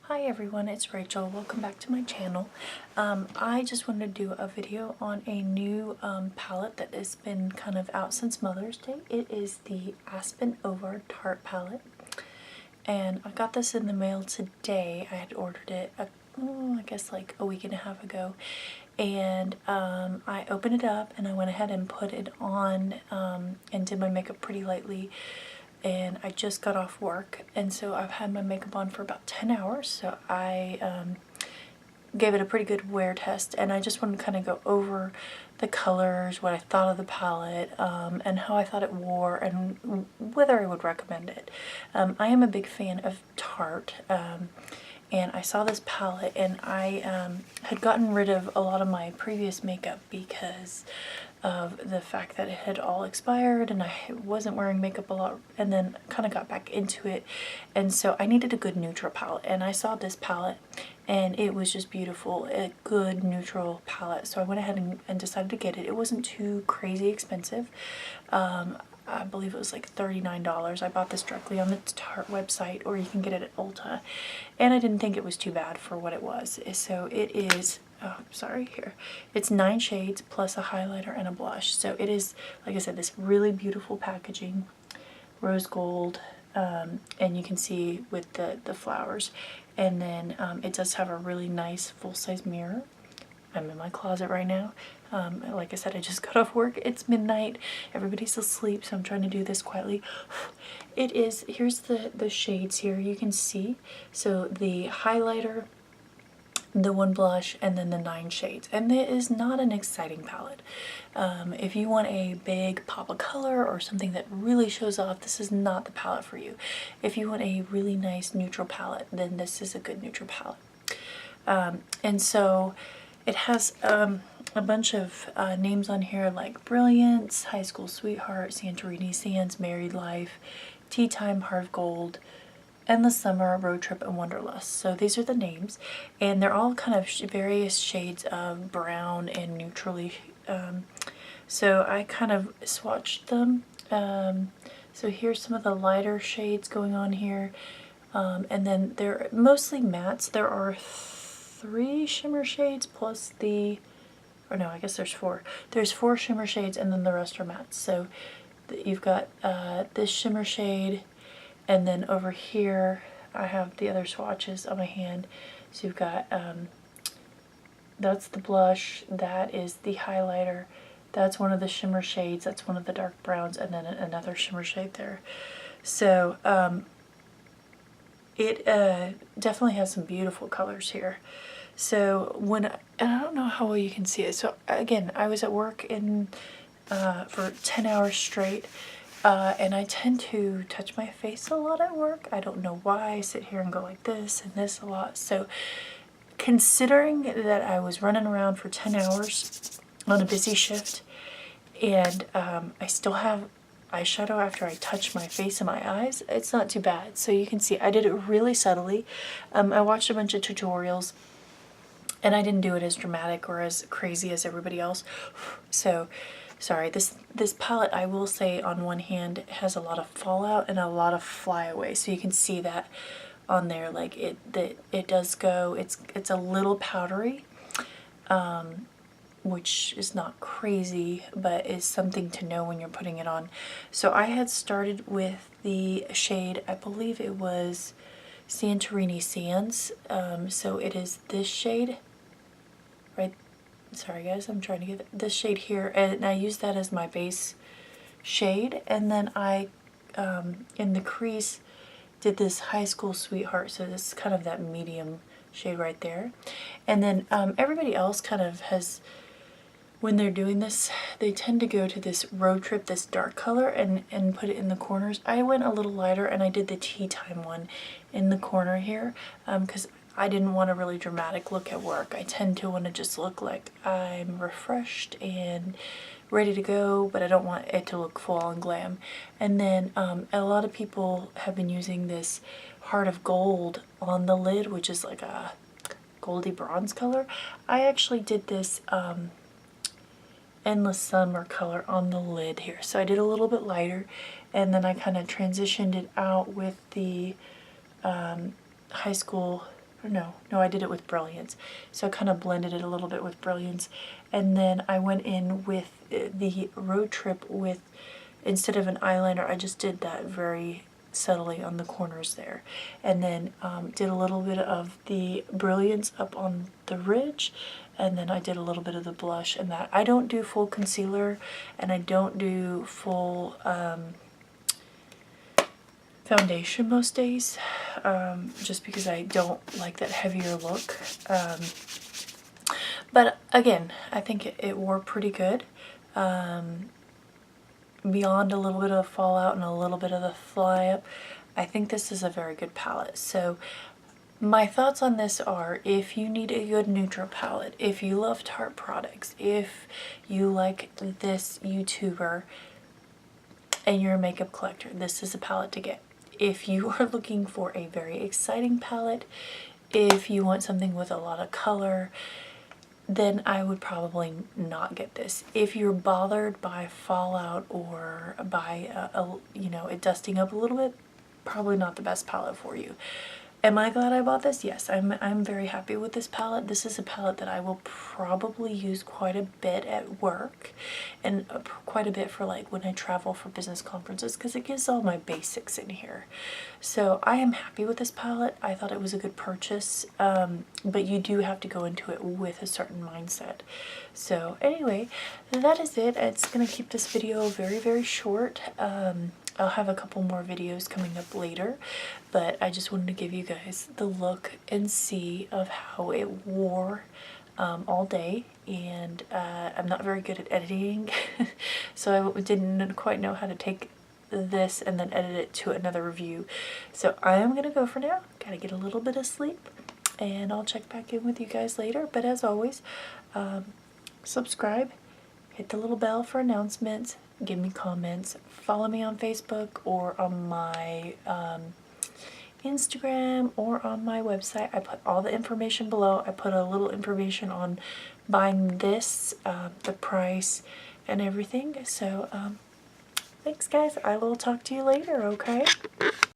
Hi everyone, it's Rachel. Welcome back to my channel. I just wanted to do a video on a new palette that has been kind of out since Mother's Day. It is the Aspyn Ovard Tarte palette, and I got this in the mail today. I had ordered it, I guess like a week and a half ago, and I opened it up and I went ahead and put it on and did my makeup pretty lightly. And I just got off work, and so I've had my makeup on for about 10 hours, so I gave it a pretty good wear test, and I just wanted to kind of go over the colors, what I thought of the palette, and how I thought it wore, and whether I would recommend it. I am a big fan of Tarte, and I saw this palette, and I had gotten rid of a lot of my previous makeup because of the fact that it had all expired and I wasn't wearing makeup a lot, and then kind of got back into it, and so I needed a good neutral palette, and I saw this palette and it was just beautiful, a good neutral palette, so I went ahead and decided to get it. It wasn't too crazy expensive. I believe it was like $39. I bought this directly on the Tarte website, or you can get it at Ulta, and I didn't think it was too bad for what it was. So it is, oh, sorry, here. It's 9 shades plus a highlighter and a blush. So it is, like I said, this really beautiful packaging, rose gold, and you can see with the flowers. And then it does have a really nice full-size mirror. I'm in my closet right now. Like I said, I just got off work. It's midnight. Everybody's asleep, so I'm trying to do this quietly. It is, here's the shades here you can see. So the highlighter, the one blush, and then the 9 shades. And it is not an exciting palette. If you want a big pop of color or something that really shows off, this is not the palette for you. If you want a really nice neutral palette, then this is a good neutral palette. And so it has a bunch of names on here like Brilliance, High School Sweetheart, Santorini Sands, Married Life, Tea Time, Heart of Gold, Endless Summer, Road Trip, and Wanderlust. So these are the names, and they're all kind of various shades of brown and neutrally. So I kind of swatched them. So here's some of the lighter shades going on here, and then they're mostly mattes. There are 3 shimmer shades plus the, or no, I guess there's 4. There's 4 shimmer shades, and then the rest are mattes. So you've got this shimmer shade, and then over here I have the other swatches on my hand. So you've got, that's the blush, that is the highlighter, that's one of the shimmer shades, that's one of the dark browns, and then another shimmer shade there. So it definitely has some beautiful colors here. So when, and I don't know how well you can see it. So again, I was at work for 10 hours straight. And I tend to touch my face a lot at work. I don't know why. I sit here and go like this and this a lot. So considering that I was running around for 10 hours on a busy shift, and I still have eyeshadow after I touch my face and my eyes, it's not too bad. So you can see I did it really subtly. I watched a bunch of tutorials, and I didn't do it as dramatic or as crazy as everybody else. So sorry, this palette, I will say, on one hand, has a lot of fallout and a lot of flyaway. So you can see that on there, like it does go, it's a little powdery, which is not crazy, but is something to know when you're putting it on. So I had started with the shade, I believe it was Santorini Sands. So it is this shade, right? Sorry guys, I'm trying to get this shade here, and I use that as my base shade, and then I, in the crease, did this High School Sweetheart, so this is kind of that medium shade right there. And then everybody else kind of has, when they're doing this, they tend to go to this Road Trip, this dark color, and put it in the corners. I went a little lighter, and I did the Tea Time one in the corner here, because I didn't want a really dramatic look at work. I tend to want to just look like I'm refreshed and ready to go, but I don't want it to look full on glam. And then a lot of people have been using this Heart of Gold on the lid, which is like a goldy bronze color. I actually did this Endless Summer color on the lid here. So I did a little bit lighter, and then I kind of transitioned it out with the High School no, I did it with Brilliance. So I kind of blended it a little bit with Brilliance. And then I went in with the Road Trip with, instead of an eyeliner, I just did that very subtly on the corners there. And then did a little bit of the Brilliance up on the ridge. And then I did a little bit of the blush and that. I don't do full concealer and I don't do full foundation most days, just because I don't like that heavier look. But again, I think it wore pretty good. Beyond a little bit of fallout and a little bit of the fly up, I think this is a very good palette. So my thoughts on this are, if you need a good neutral palette, if you love Tarte products, if you like this YouTuber and you're a makeup collector, this is a palette to get. If you are looking for a very exciting palette, if you want something with a lot of color, then I would probably not get this. If you're bothered by fallout or by you know, it dusting up a little bit, probably not the best palette for you. Am I glad I bought this? Yes, I'm very happy with this palette. This is a palette that I will probably use quite a bit at work and quite a bit for like when I travel for business conferences, because it gives all my basics in here. So I am happy with this palette. I thought it was a good purchase, but you do have to go into it with a certain mindset. So anyway, that is it. It's going to keep this video very, very short. I'll have a couple more videos coming up later, but I just wanted to give you guys the look and see of how it wore all day. And I'm not very good at editing, so I didn't quite know how to take this and then edit it to another review. So I am gonna go for now. Gotta get a little bit of sleep, and I'll check back in with you guys later. But as always, subscribe, hit the little bell for announcements, give me comments, follow me on Facebook or on my Instagram or on my website. I put all the information below. I put a little information on buying this, the price and everything. So thanks guys, I will talk to you later, okay?